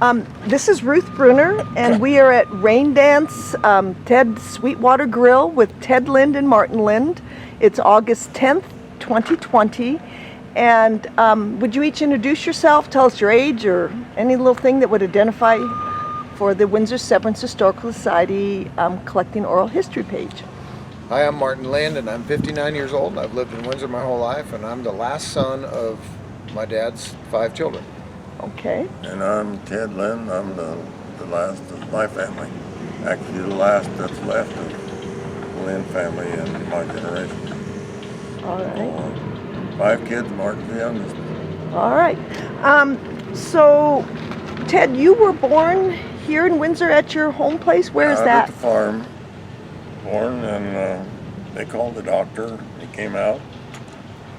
This is Ruth Brunner, and we are at Rain Dance Ted Sweetwater Grill with Ted Lind and Martin Lind. It's August 10th, 2020. And would you each introduce yourself, tell us your age, or any little thing that would identify for the Windsor Severance Historical Society Collecting Oral History page? Hi, I'm Martin Lind, and I'm 59 years old. I've lived in Windsor my whole life, and I'm the last son of my dad's 5 children. Okay. And I'm Ted Lind. I'm the last of my family. Actually, the last that's left of the Lind family in my generation. All right. 5 kids, Martin's the youngest. All right. So, Ted, you were born here in Windsor at your home place. Where is that? At the farm. Born, and they called the doctor. He came out.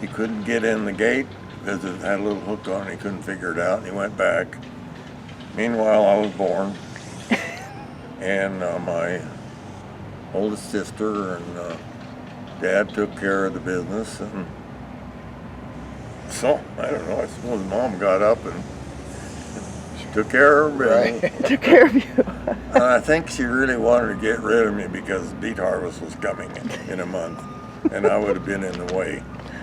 He couldn't get in the gate because it had a little hook on it. He couldn't figure it out, and he went back. Meanwhile, I was born, and my oldest sister and Dad took care of the business, and so I don't know. I suppose Mom got up and she took care of everything. Right. Took care of you. I think she really wanted to get rid of me because beet harvest was coming in a month, and I would have been in the way.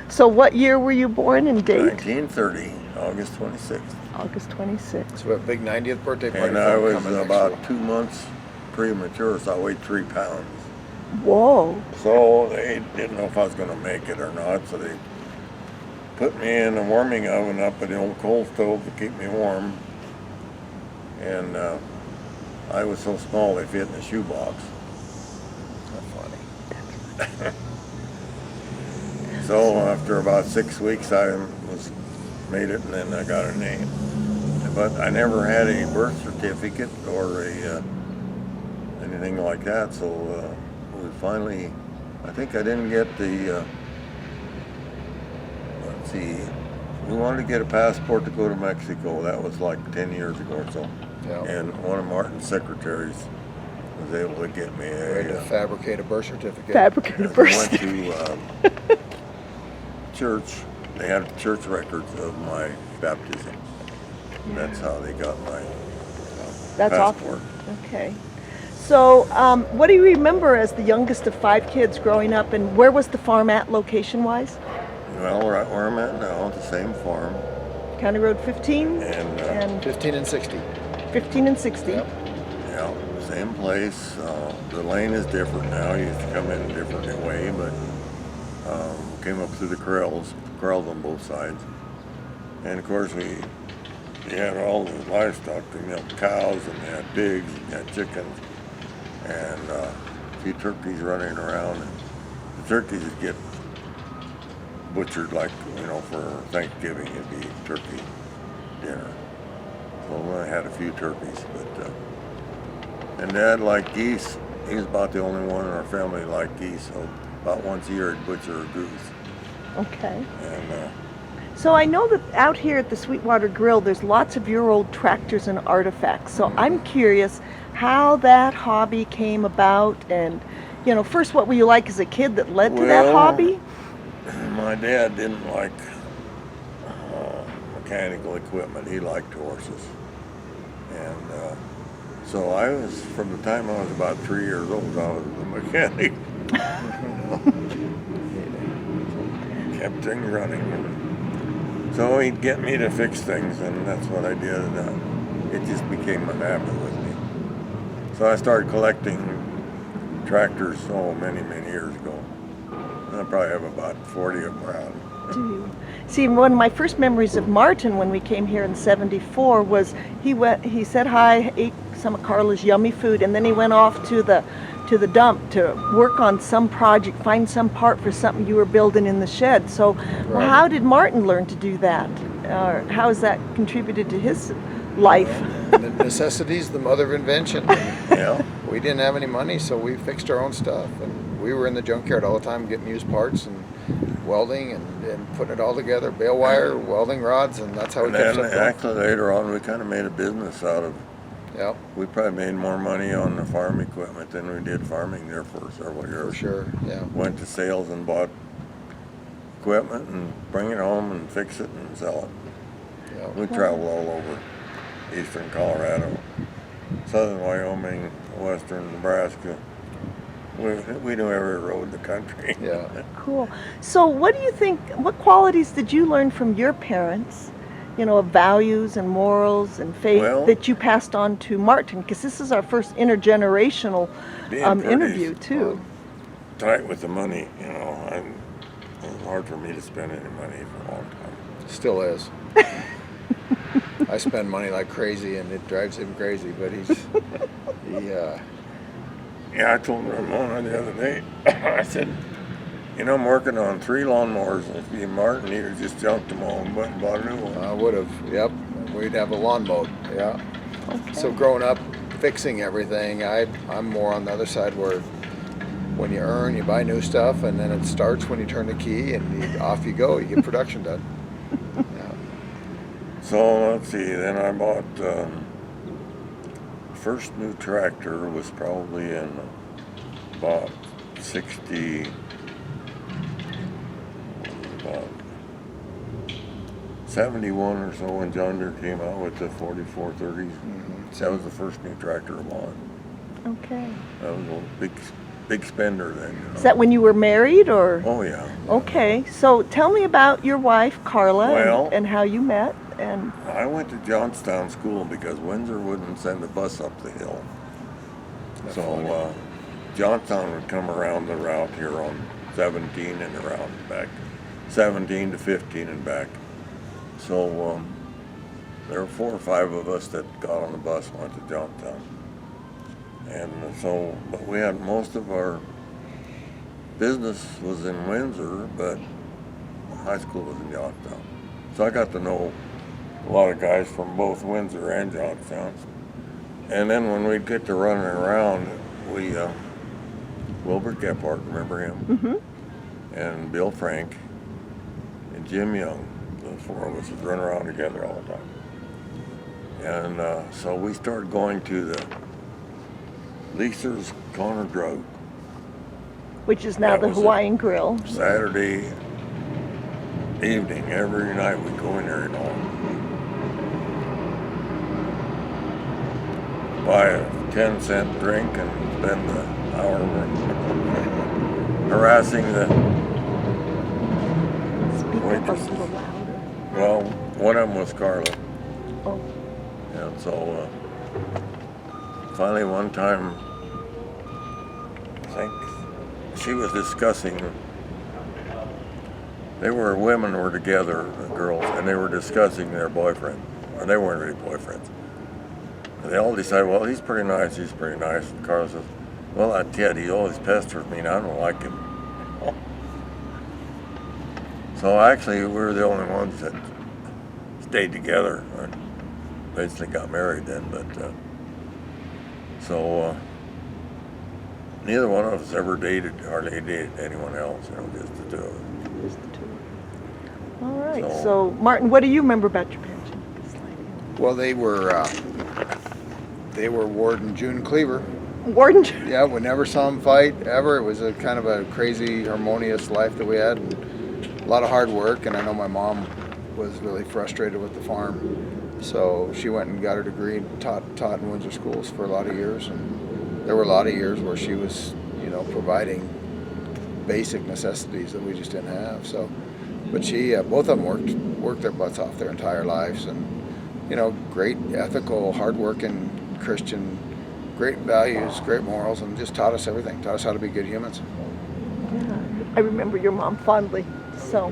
So what year were you born and date? 1930, August 26th. August 26th. So we have a big 90th birthday party. And I was coming next about week. 2 months premature, so I weighed 3 pounds. Whoa. So they didn't know if I was going to make it or not, so they put me in a warming oven up at the old coal stove to keep me warm. And I was so small they fit in a shoebox. Not funny. So after about 6 weeks, I made it, and then I got a name. But I never had a birth certificate or anything like that. So we finally, I think I didn't get the. Let's see, we wanted to get a passport to go to Mexico. That was like 10 years ago or so. Yeah. And one of Martin's secretaries was able to get me We had to a. fabricate a birth certificate. Fabricated I birth went certificate. to church. They had church records of my baptism. That's how they got my That's passport. awesome. Okay. So, what do you remember as the youngest of 5 kids growing up, and where was the farm at location-wise? Well, right where I'm at now, the same farm. County Road 15 And, 15 and 60. 15 and 60. Yep. Yeah, same place. The lane is different now. You used to come in a different way, but came up through the corrals on both sides. And of course, we had all the livestock. We had cows, and we had pigs, and we had chickens, and a few turkeys running around. And the turkeys would get butchered, like, for Thanksgiving. It'd be turkey dinner. So I had a few turkeys, but and Dad liked geese. He was about the only one in our family that liked geese. So about once a year he'd butcher a goose. Okay. And So I know that out here at the Sweetwater Grill, there's lots of your old tractors and artifacts. So I'm curious how that hobby came about, and first, what were you like as a kid that led to that Well, hobby? my dad didn't like mechanical equipment. He liked horses. And so I was, from the time I was about 3 years old, I was a mechanic. Kept things running. So he'd get me to fix things, and that's what I did. It just became a habit with me. So I started collecting tractors many years ago. I probably have about 40 of them around. See, one of my first memories of Martin when we came here in '74 was he said hi, ate some of Carla's yummy food, and then he went off to the dump to work on some project, find some part for something you were building in the shed. So Right. how did Martin learn to do that? Or how has that contributed to his life? Necessity's the mother of invention. Yeah. We didn't have any money, so we fixed our own stuff. And we were in the junkyard all the time getting used parts and welding and putting it all together, bale wire, welding rods, and that's how we And kept then stuff going. actually later on, we kind of made a business out of. Yep, We probably made more money on the farm equipment than we did farming there for several years. for sure, yeah. Went to sales and bought equipment and bring it home and fix it and sell it. Yeah. We traveled all over. eastern Colorado, southern Wyoming, western Nebraska. We knew every road in the country. Yeah. Cool. So what do you think, what qualities did you learn from your parents, of values and morals and faith Well, that you passed on to Martin? Because this is our first intergenerational being pretty, interview too. tight with the money, it was hard for me to spend any money for a long time. Still is. I spend money like crazy, and it drives him crazy. But Yeah, I told Ramona the other day, I said, I'm working on 3 lawnmowers, and if you Martin, he'd have just junked them all and went and bought a new one. I would have. Yep. We'd have a lawn mowed. Yeah. Okay. So growing up, fixing everything, I'm more on the other side where when you earn, you buy new stuff, and then it starts when you turn the key, and off you go. You get production done. Yeah. So let's see, then I bought, first new tractor was probably in about 71 or so when John Deere came out with the 4430s. That was the first new tractor I bought. Okay. That was a big spender then. Is that when you were married or? Oh yeah. Okay. So tell me about your wife, Carla, Well, and how you met. And I went to Johnstown School because Windsor wouldn't send a bus up the hill. That's So funny. Johnstown would come around the route here on 17 and around back, 17 to 15 and back. So there were 4 or 5 of us that got on the bus and went to Johnstown. And so, but we had most of our business was in Windsor, but high school was in Johnstown. So I got to know a lot of guys from both Windsor and Johnstown. And then when we'd get to running around, Wilbur Gephardt, remember him? mm-hmm. And Bill Frank and Jim Young, the 4 of us would run around together all the time. And so we started going to the Leaser's Corner Drug. which is now That the was it. Hawaiian Grill. Saturday evening, every night we'd go in there and all. Buy a 10-cent drink and spend the hour harassing the Speak up a waitresses. little louder. Well, one of them was Carla. Oh, And so finally one time, I think she was discussing, women were together, the girls, and they were discussing their boyfriend. Or they weren't really boyfriends. And they all decided, well, he's pretty nice. And Carla says, well, that Ted, he always pesters me and I don't like him. So actually, we were the only ones that stayed together. Or basically got married then, but neither one of us ever hardly dated anyone else, just the 2 of us. just the 2. All right. So- So, Martin, what do you remember about your parents? Well, they were Ward and June Cleaver. Warden. Yeah, we never saw them fight ever. It was a kind of a crazy, harmonious life that we had, and a lot of hard work. And I know my mom was really frustrated with the farm, so she went and got her degree and taught in Windsor schools for a lot of years. And there were a lot of years where she was, providing basic necessities that we just didn't have. So, but she, both of them worked their butts off their entire lives, and great ethical, hardworking Christian. Great values, great morals, and just taught us everything. Taught us how to be good humans. Yeah, I remember your mom fondly. So,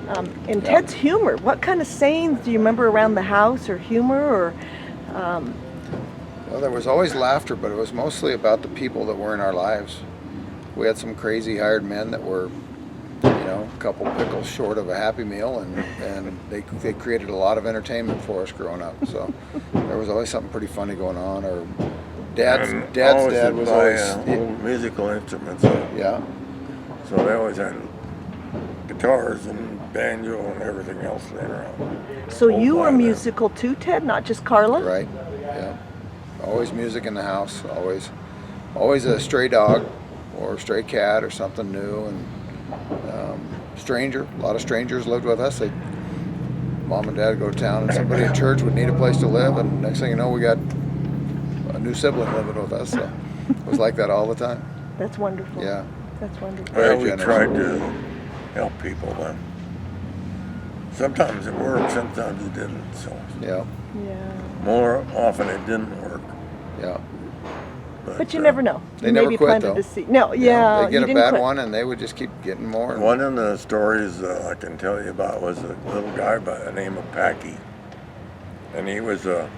and Yeah. Ted's humor. What kind of sayings do you remember around the house, or humor, or? Well, there was always laughter, but it was mostly about the people that were in our lives. We had some crazy hired men that were, a couple pickles short of a Happy Meal, and they created a lot of entertainment for us growing up. So there was always something pretty funny going on. Or dad's And dad was buy, always old musical instruments. yeah. So they always had guitars and banjo and everything else laying around. So Old you were violin. musical too, Ted, not just Carla? Right. Yeah. Always music in the house. Always a stray dog or a stray cat or something new. And stranger. A lot of strangers lived with us. Mom and Dad would go to town, and somebody at church would need a place to live, and next thing you know, we got a new sibling living with us. So it was like that all the time. That's wonderful. Yeah. That's wonderful. Well, we generous. tried to help people then. Sometimes it worked, sometimes it didn't. So Yeah. Yeah. more often it didn't work. Yeah. But you never know. They You never maybe quit, planted though. a seed. No, You know, yeah. they you get a didn't bad quit. one, and they would just keep getting more. One of the stories I can tell you about was a little guy by the name of Packy. And he was a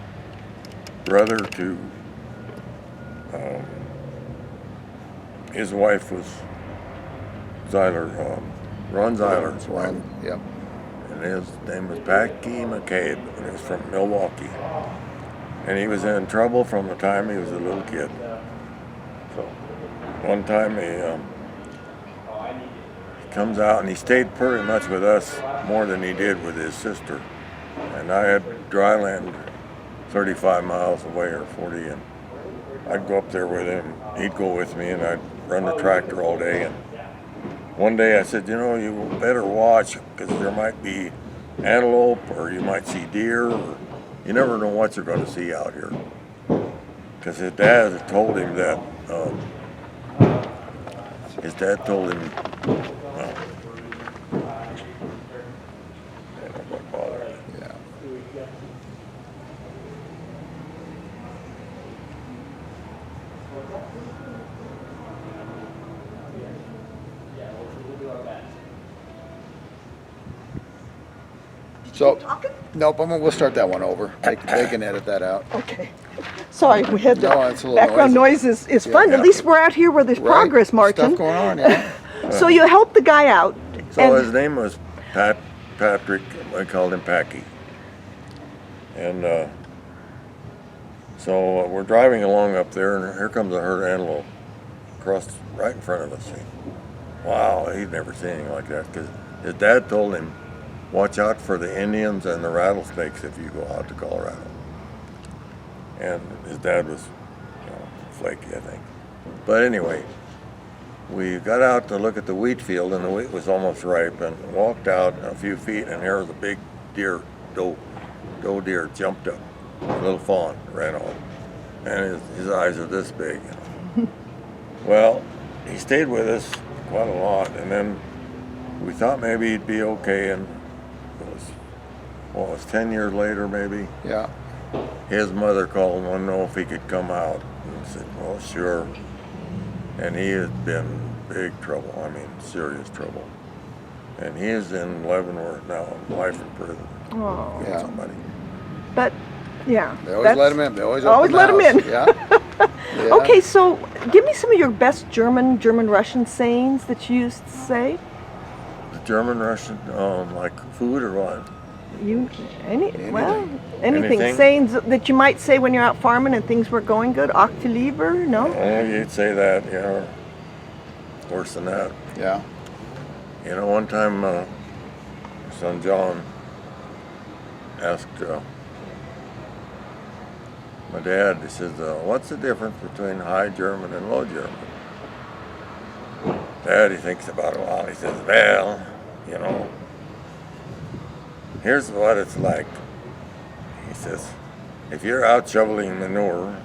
brother to, his wife was Zeiler, Ron Zeiler's wife. Yep. And his name was Packy McCabe, and he was from Milwaukee. And he was in trouble from the time he was a little kid. So one time he comes out, and he stayed pretty much with us more than he did with his sister. And I had dry land 35 miles away or 40, and I'd go up there with him. He'd go with me, and I'd run the tractor all day. And one day I said, you know, you better watch, because there might be antelope, or you might see deer, or you never know what you're going to see out here. Because his dad had told him that, Yeah. So, nope, we'll start that one over. They can edit that out. Okay. Sorry, we had the No, it's a little background noise is fun. Yeah. At least we're out here where there's Right. progress, Martin. Stuff going on, yeah. So you helped the guy out. So and his name was Patrick, I called him Packy. And so we're driving along up there, and here comes a herd of antelope across right in front of us. Wow, he'd never seen anything like that, because his dad told him, watch out for the Indians and the rattlesnakes if you go out to Colorado. And his dad was, flaky, I think. But anyway, we got out to look at the wheat field, and the wheat was almost ripe, and walked out a few feet, and here was a big deer, doe deer, jumped up, a little fawn, ran off, and his eyes are this big. Well, he stayed with us quite a lot, and then we thought maybe he'd be okay, and it was 10 years later maybe. Yeah. His mother called and wanted to know if he could come out, and said, well, sure. And he has been in big trouble, I mean serious trouble. And he is in Leavenworth now, life in prison. Oh. Yeah. Somebody. But yeah. They always let him in. They always let him in. Yeah. Yeah. Okay, so give me some of your best German Russian sayings that you used to say. The German, Russian, like food or what? Anything. Anything? Sayings that you might say when you're out farming and things were going good. Ach du lieber, no? You'd say that, or worse than that. Yeah. One time, my son John asked my dad, he says, what's the difference between high German and low German? Dad, he thinks about it a while. He says, well, here's what it's like. He says, if you're out shoveling manure,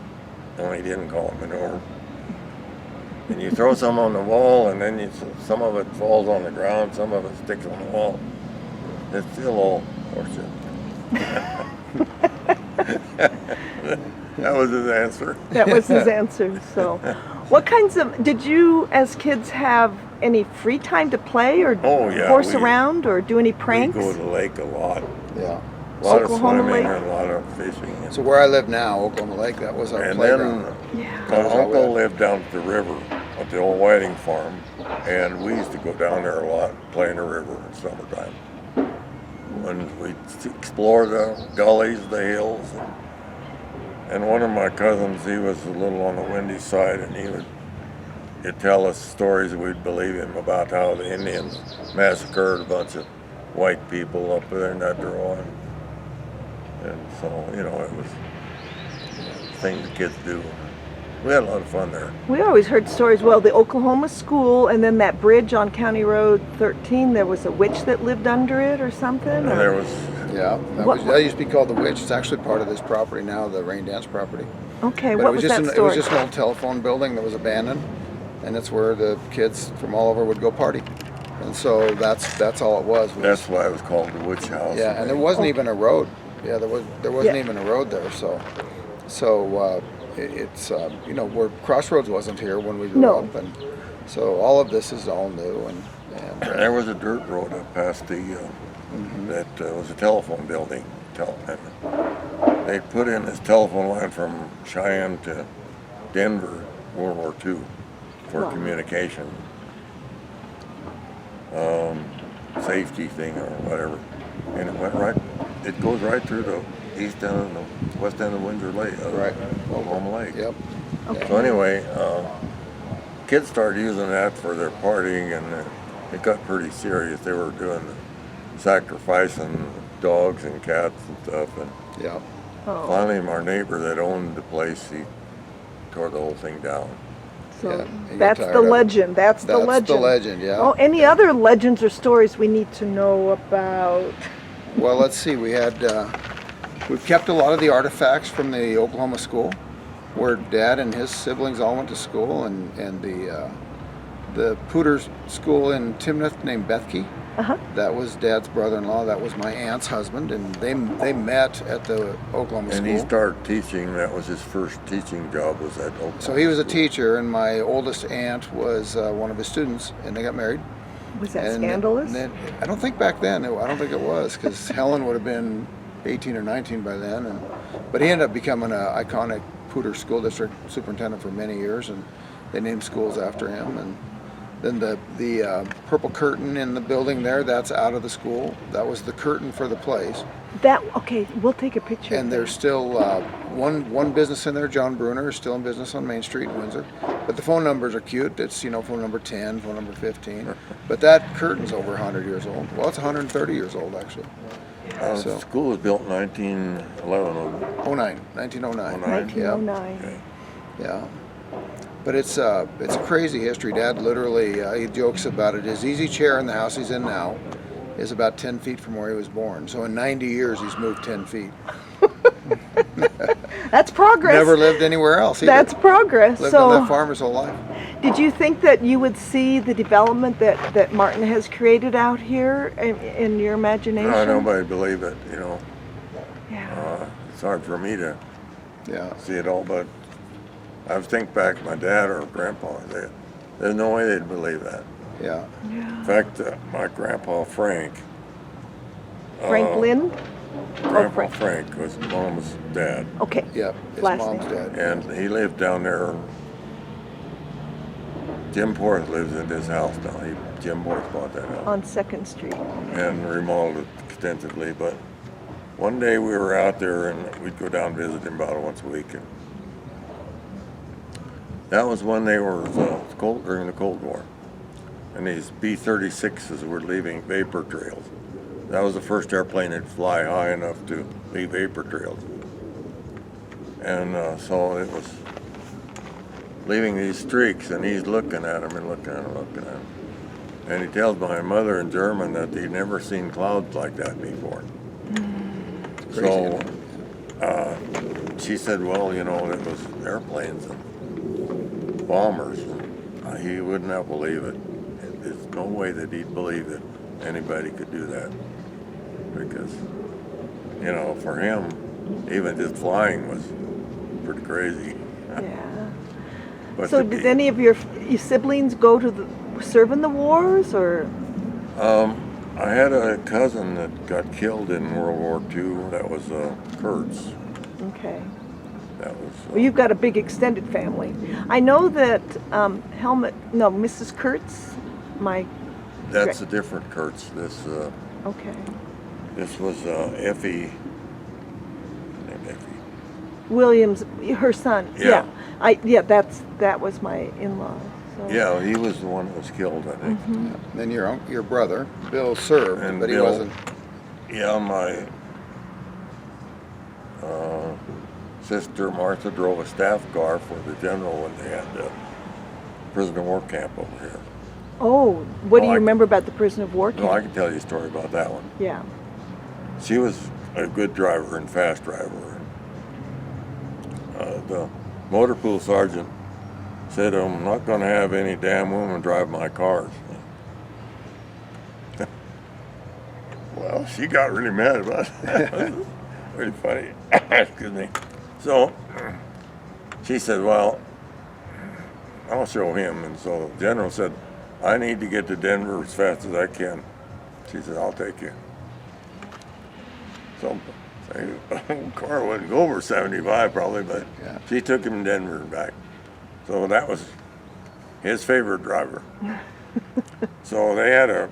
only he didn't call it manure, and you throw some on the wall, and then some of it falls on the ground, some of it sticks on the wall, it's still all horseshit. That was his answer. That was his answer. So, what kinds of, did you as kids have any free time to play or Oh, yeah, horse around or do any pranks? We go to the lake a lot. Yeah. A lot Oklahoma of swimming Lake? and a lot of fishing. So where I live now, Oklahoma Lake, that was our And playground. then Yeah. my uncle lived down at the river at the old whiting farm, and we used to go down there a lot, play in the river in summertime. When we'd explore the gullies, the hills, and one of my cousins, he was a little on the windy side, and he'd tell us stories and we'd believe him about how the Indians massacred a bunch of white people up there in that drawing. And so, it was things the kids do. We had a lot of fun there. We always heard stories, well, the Oklahoma school and then that bridge on County Road 13, there was a witch that lived under it or something? And or- there was Yeah, What- that used to be called the Witch. It's actually part of this property now, the Rain Dance property. Okay, But what was that it story? was just an old telephone building that was abandoned, and it's where the kids from all over would go party. And so that's all it was. That's why it was called the Witch House. Yeah, and there wasn't Okay. even a road. Yeah, there wasn't Yeah. even a road there. So it's you know, where Crossroads wasn't here when we grew No. up, and so all of this is all new. And There was a dirt road up past the that was a telephone building. They put in this telephone line from Cheyenne to Denver, World War II, for Wow. communication, safety thing or whatever, and it went right. It goes right through the east end and the west end of Windsor Lake, Right. Oklahoma Lake. Yep. So anyway, kids started using that for their partying, and it got pretty serious. They were doing sacrificing dogs and cats and stuff. And Yep. Oh, finally, our neighbor that owned the place, he tore the whole thing down. so Yeah, you get that's tired the of it. legend. That's the That's legend. the legend. Yeah. Oh, any other legends or stories we need to know about? Well, let's see. We've kept a lot of the artifacts from the Oklahoma school, where Dad and his siblings all went to school, and the Pooters school in Timnath named Bethke. Uh-huh. That was Dad's brother-in-law. That was my aunt's husband, and they met at the Oklahoma And school. he started teaching. That was his first teaching job, was at Oklahoma. So he was a School. teacher, and my oldest aunt was one of his students, and they got married. Was that And scandalous? then- I don't think back then. I don't think it was, because Helen would have been 18 or 19 by then. But he ended up becoming an iconic Pooter School District superintendent for many years, and they named schools after him. And then the purple curtain in the building there, that's out of the school. That was the curtain for the place. Okay, we'll take a picture. And of there's still one business in there. John Bruner is still in business on Main Street in Windsor. But the phone numbers are cute. It's, phone number 10, phone number 15. But that curtain's over 100 years old. Well, it's 130 years old, actually. The So, school was built in 1911. 1909. that. 1909. Okay. Yeah. But it's a crazy history. Dad literally, he jokes about it. His easy chair in the house he's in now is about 10 feet from where he was born. So in 90 years, he's moved 10 feet. That's progress. Never lived anywhere else either. That's progress. Lived on So, that farm his whole life. did you think that you would see the development that Martin has created out here in your imagination? No, nobody believed it. Yeah. It's hard for me to Yeah. see it all, but I think back to my dad or grandpa. There's no way they'd believe that. Yeah. In fact, my grandpa Frank, Frank Lind? Grandpa Frank was Mom's dad, Okay. Yep. His Last mom's name. dead. and he lived down there. Jim Porth lives in this house now. Jim Porth bought that house On 2nd Street. and remodeled it extensively. But one day we were out there, and we'd go down and visit him about once a week. And that was when they were during the Cold War, and these B-36s were leaving vapor trails. That was the first airplane that'd fly high enough to leave vapor trails. And so it was leaving these streaks, and he's looking at them and looking at them, looking at them. And he tells my mother in German that he'd never seen clouds like that before. Crazy, So isn't she said, well, it was airplanes and bombers. And he would not believe it. There's no way that he'd believe that anybody could do that. Because, for him, even just flying was pretty crazy. Yeah. But So to did be- any of your siblings go to serve in the wars, or? I had a cousin that got killed in World War II. That was Kurtz. Okay. That was. Well, you've got a big extended family. I know that Mrs. Kurtz, That's a different Kurtz. okay. This was Effie. Named Effie. Williams, her son. Yeah. That was my in-law. So. Yeah, he was the one that was killed, I think. Mm-hmm. Then your brother, Bill, served, And but Bill- he wasn't. Yeah, my sister Martha drove a staff car for the general when they had the prisoner of war camp over here. Oh, what do Well, you I- remember about the prison of war camp? No, I can tell you a story about that one. Yeah. she was a good driver and fast driver. The motor pool sergeant said, I'm not going to have any damn woman drive my cars. Well, she got really mad about it. Pretty funny. Excuse me. So she said, well, I'll show him. And so the general said, I need to get to Denver as fast as I can. She said, I'll take you. So the car wouldn't go over 75 probably, but Yeah. she took him to Denver and back. So that was his favorite driver. So they had a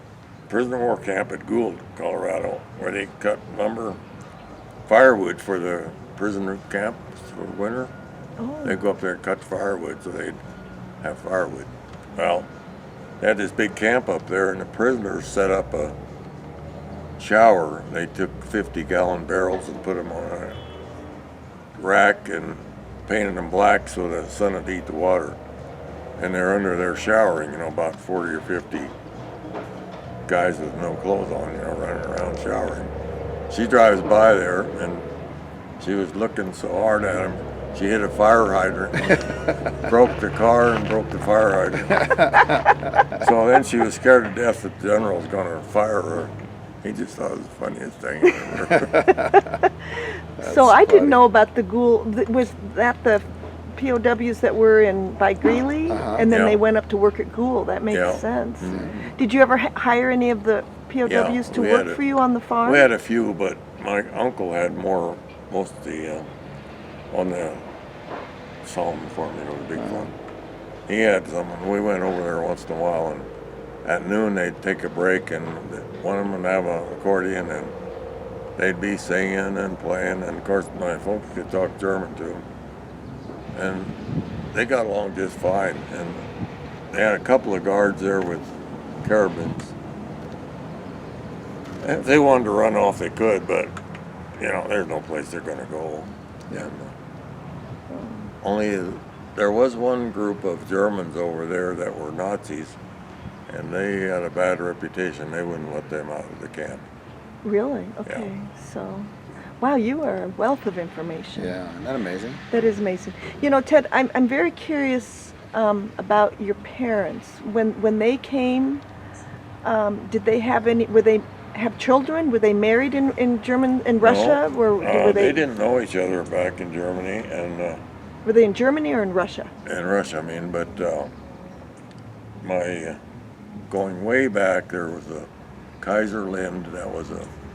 prisoner of war camp at Gould, Colorado, where they cut lumber, firewood for the prisoner camp for winter. Oh. They'd go up there and cut firewood, so they'd have firewood. Well, they had this big camp up there, and the prisoners set up a shower. They took 50-gallon barrels and put them on a rack and painted them black so the sun would eat the water. And they're under there showering, about 40 or 50 guys with no clothes on, running around showering. She drives by there, and she was looking so hard at him, she hit a fire hydrant, broke the car and broke the fire hydrant. So then she was scared to death that the general was going to fire her. He just thought it was the funniest thing ever. So I funny. didn't know about the Gould. Was that the POWs that were in by Greeley, and then Yeah. they went up to work at Gould? That makes Yeah. sense. Did you ever hire any of the POWs to we work had for you on the farm? We had a few, but my uncle had most of the, on the Solomon farm, the big farm. He had some, and we went over there once in a while, and at noon they'd take a break, and one of them would have an accordion, and they'd be singing and playing, and of course my folks could talk German to them. And they got along just fine, and they had a couple of guards there with carabines. If they wanted to run off, they could, but there's no place they're going to go. And, only there was one group of Germans over there that were Nazis, and they had a bad reputation. They wouldn't let them out of the camp. Really? Okay. So, wow, you are a wealth of information. Yeah, isn't that amazing? That is amazing. Ted, I'm very curious about your parents. When they came, did they have any? Were they have children? Were they married in Russia? No, Were they didn't know each other back in Germany, and were they in Germany or in Russia? in Russia, but my going way back, there was a Kaiser Lind that was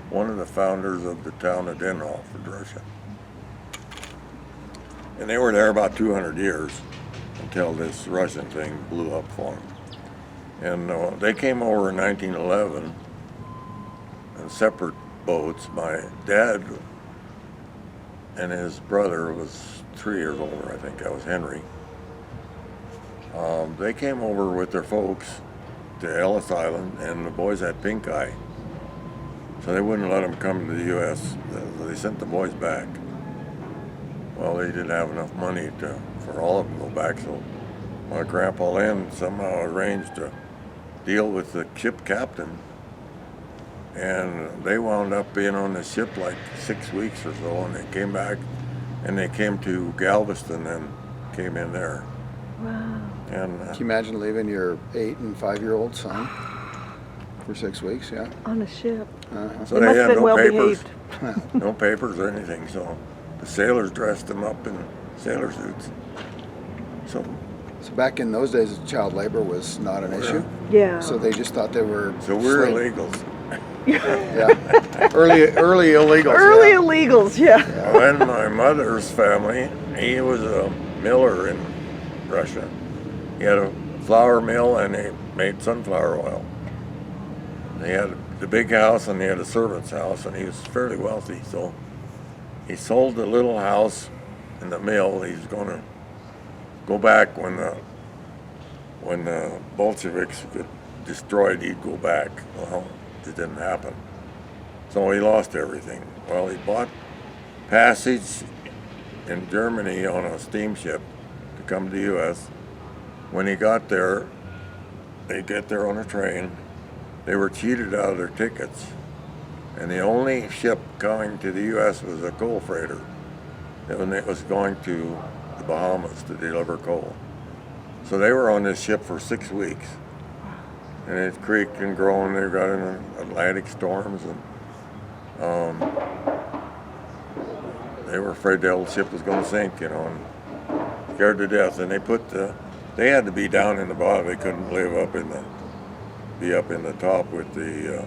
one of the founders of the town of Denhof in Russia. And they were there about 200 years until this Russian thing blew up for them. And they came over in 1911 in separate boats. My dad and his brother was 3 years older, I think. That was Henry. They came over with their folks to Ellis Island, and the boys had pink eye. So they wouldn't let them come to the U.S. They sent the boys back. Well, they didn't have enough money for all of them to go back, so my grandpa Lynn somehow arranged to deal with the ship captain, and they wound up being on the ship like 6 weeks or so, and they came back, and they came to Galveston and came in there. Wow. And Can you imagine leaving your 8 and 5-year-old son for 6 weeks? Yeah. On a ship. so They they must have had been no well papers, behaved. no papers or anything. So the sailors dressed them up in sailor suits. So So back in those days, child labor was not an issue. Yeah. So they just thought they were. we're slave- illegals. Yeah. early illegals. Early yeah. illegals, yeah. When my mother's family, he was a miller in Russia. He had a flour mill and he made sunflower oil. He had the big house and he had a servant's house, and he was fairly wealthy. So he sold the little house and the mill. He's going to go back when the Bolsheviks get destroyed. He'd go back. Well, it didn't happen. So he lost everything. Well, he bought passage in Germany on a steamship to come to the U.S. When he got there, they'd get there on a train. They were cheated out of their tickets. And the only ship going to the U.S. was a coal freighter. And it was going to the Bahamas to deliver coal. So they were on this ship for 6 weeks. And it creaked and groaned. They got in Atlantic storms, and they were afraid the old ship was going to sink, you know, and scared to death. And they had to be down in the bottom. They couldn't live be up in the top with the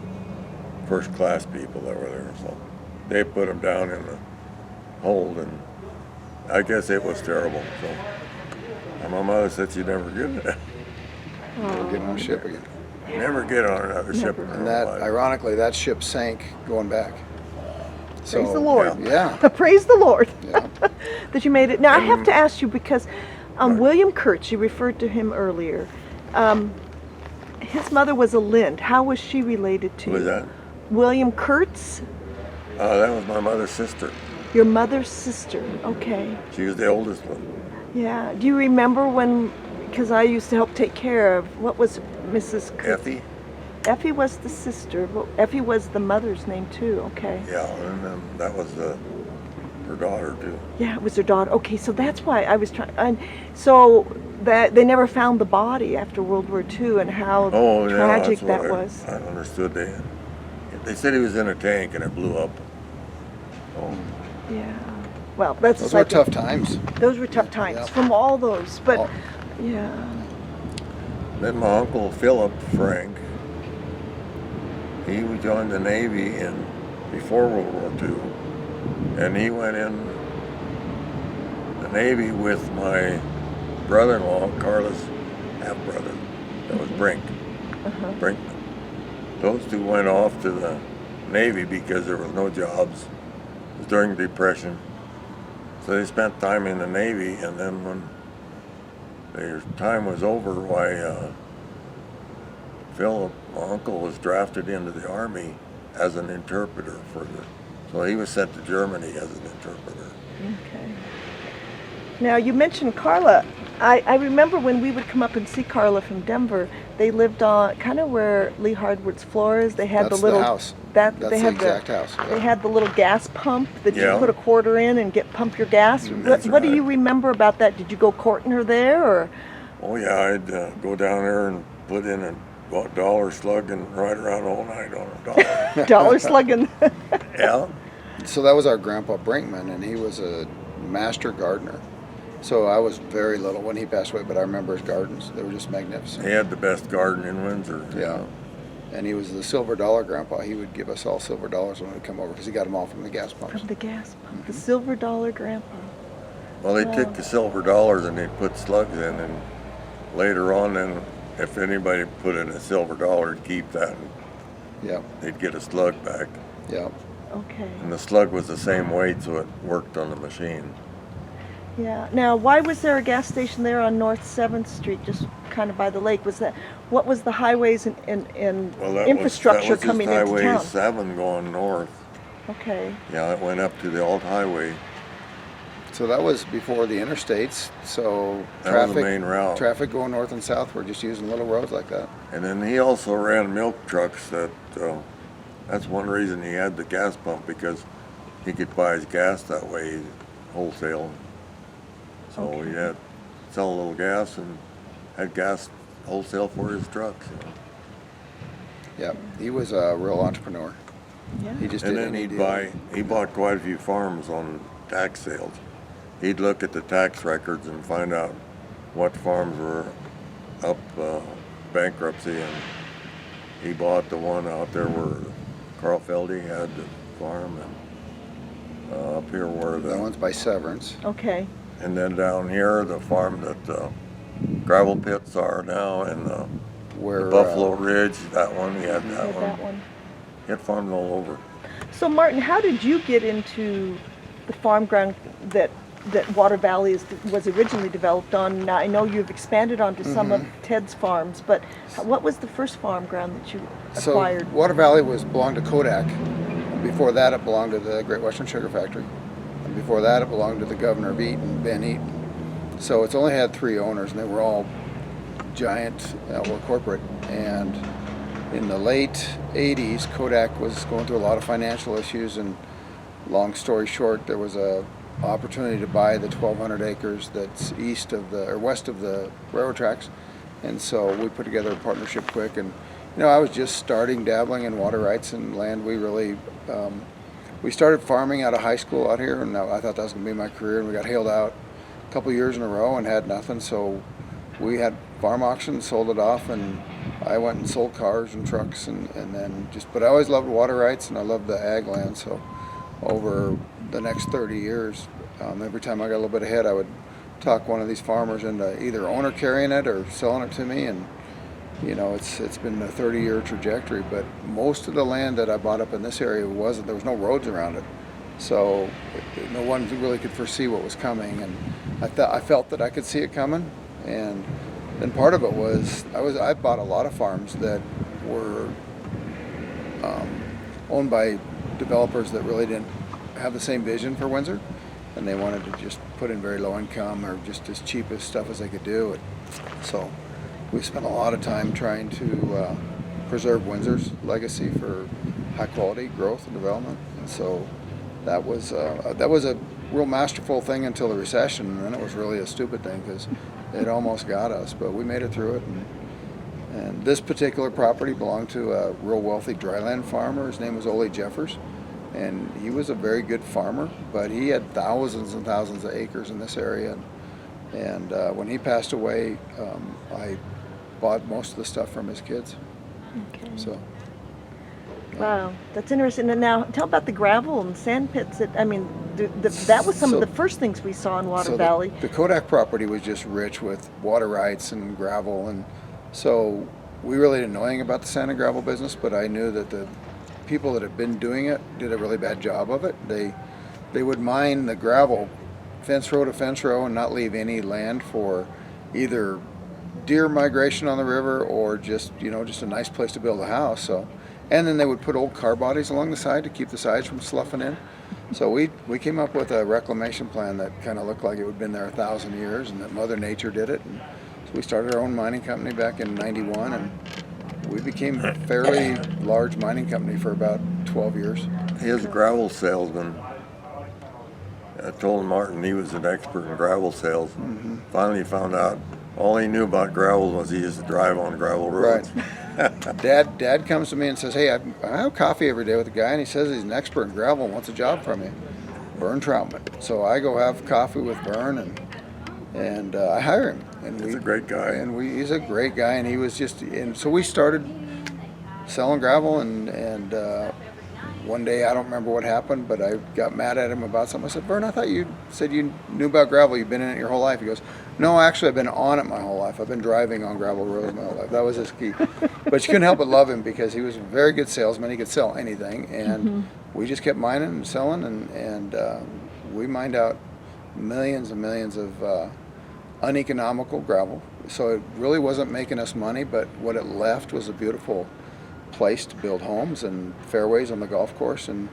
first class people that were there. So they put them down in the hold, and I guess it was terrible. So and my mother said she'd never get it. Never get on a ship again. Never get on another ship. in her And that, life. ironically, that ship sank going back. So, Praise the Lord. Yeah. Praise the Lord Yeah. that you made it. Now I have to ask you because William Kurtz, you referred to him earlier. His mother was a Lind. How was she related to Who was you? that? William Kurtz, That was my mother's sister. your mother's sister. Okay. She was the oldest one. Yeah. Do you remember when? Because I used to help take care of. What was Mrs. Kurtz? Effie? Effie was the sister. Well, Effie was the mother's name too. Okay. Yeah, and then that was her daughter too. Yeah, it was her daughter. Okay, so that's why I was trying. And so that they never found the body after World War II, and how Oh, yeah, tragic that's that what was. I understood. They said he was in a tank and it blew up. Oh, Yeah. Well, that's Those were like tough times. Those were tough times Yeah. from all those, but All- yeah. then my uncle Philip Frank, he joined the Navy before World War II, and he went in the Navy with my brother-in-law, Carla's half-brother, that was Brinkman. Those two went off to the Navy because there was no jobs. It was during the Depression. So they spent time in the Navy, and then when their time was over, Philip, my uncle, was drafted into the Army as an interpreter so he was sent to Germany as an interpreter. Okay. Now you mentioned Carla. I remember when we would come up and see Carla from Denver. They lived on kind of where Lee Hardwood's floor is. They had That's the little the house. That That's they the had exact house. They had the little gas pump that you Yeah. put a quarter in and pump your gas. That's What do right. you remember about that? Did you go courting her there, or Oh yeah, I'd go down there and put in a dollar slug and ride around all night on a dollar. dollar slugging? Yeah. So that was our grandpa Brinkman, and he was a master gardener. So I was very little when he passed away, but I remember his gardens. They were just magnificent. He had the best garden in Windsor. Yeah. And he was the silver dollar grandpa. He would give us all silver dollars when we'd come over because he got them all from the gas pumps. From the gas pump, the silver dollar grandpa. Well, they took the silver dollars and they'd put slugs in, and later on, then if anybody put in a silver dollar, it'd keep that, and Yeah, they'd get a slug back. yeah. Okay. And the slug was the same weight, so it worked on the machine. Yeah. Now, why was there a gas station there on North 7th Street, just kind of by the lake? What was the highways and Well, infrastructure that was coming just into Highway town? 7 going north. Okay. Yeah, it went up to the old highway. So that was before the interstates. So That was the main route. traffic going north and south, we're just using little roads like that. And then he also ran milk trucks. That's one reason he had the gas pump, because he could buy his gas that way, wholesale. So Okay. he had sell a little gas and had gas wholesale for his trucks. You know. Yeah, he was a real entrepreneur. Yeah. He just And did then any he'd deal. he bought quite a few farms on tax sales. He'd look at the tax records and find out what farms were up bankruptcy, and he bought the one out there where Carl Feldy had the farm, and up here where That one's by Severance. Okay. and then down here the farm that gravel pits are now, and Where the Buffalo Ridge, that one, he had You that had one. that one. He had farms all over. So, Martin, how did you get into the farm ground that Water Valley was originally developed on? Now, I know you've expanded onto some of Ted's farms, but what was the first farm ground that you acquired? So Water Valley belonged to Kodak. Before that, it belonged to the Great Western Sugar Factory. And before that, it belonged to the governor of Eaton, Ben Eaton. So it's only had 3 owners, and they were all giant, were corporate. And in the late 80s, Kodak was going through a lot of financial issues, and long story short, there was a opportunity to buy the 1,200 acres that's west of the railroad tracks, and so we put together a partnership quick. And I was just starting dabbling in water rights and land. We started farming out of high school out here, and I thought that was going to be my career. And we got hailed out a couple years in a row and had nothing, so we had farm auctions, sold it off, and I went and sold cars and trucks, and then but I always loved water rights and I loved the ag land. So over the next 30 years, every time I got a little bit ahead, I would talk one of these farmers into either owner carrying it or selling it to me. And it's been a 30-year trajectory. But most of the land that I bought up in this area there was no roads around it, so no one really could foresee what was coming. And I felt that I could see it coming. And then part of it was I bought a lot of farms that were owned by developers that really didn't have the same vision for Windsor, and they wanted to just put in very low income or just as cheap as stuff as they could do. And so we spent a lot of time trying to preserve Windsor's legacy for high quality growth and development. And so that was a real masterful thing until the recession, and then it was really a stupid thing because it almost got us, but we made it through it. And this particular property belonged to a real wealthy dryland farmer. His name was Ole Jeffers, and he was a very good farmer, but he had thousands and thousands of acres in this area. And when he passed away, I bought most of the stuff from his kids. Okay. So. Wow, that's interesting. And now, tell about the gravel and sand pits. That was some of the first things we saw in Water Valley. The Kodak property was just rich with water rights and gravel, and so we really didn't know anything about the sand and gravel business, but I knew that the people that had been doing it did a really bad job of it. They would mine the gravel fence row to fence row and not leave any land for either deer migration on the river or just a nice place to build a house. So. And then they would put old car bodies along the side to keep the sides from sloughing in. So we came up with a reclamation plan that kind of looked like it would have been there 1,000 years, and that Mother Nature did it. And so we started our own mining company back in '91, and we became a fairly large mining company for about 12 years. He was a gravel salesman. I told Martin he was an expert in gravel sales. Mm-hmm. Finally found out all he knew about gravel was he used to drive on gravel roads. Right. Dad comes to me and says, "Hey, I have coffee every day with a guy, and he says he's an expert in gravel and wants a job from me, Vern Troutman." So I go have coffee with Vern, and I hire him. And he's a great guy. He's a great guy, and he was so we started selling gravel, and one day, I don't remember what happened, but I got mad at him about something. I said, "Vern, I thought you said you knew about gravel. You've been in it your whole life." He goes, "No, actually, I've been on it my whole life. I've been driving on gravel roads my whole life." That was his key. But you couldn't help but love him because he was a very good salesman. He could sell anything, and we just kept mining and selling, and we mined out millions and millions of uneconomical gravel. So it really wasn't making us money, but what it left was a beautiful place to build homes and fairways on the golf course, and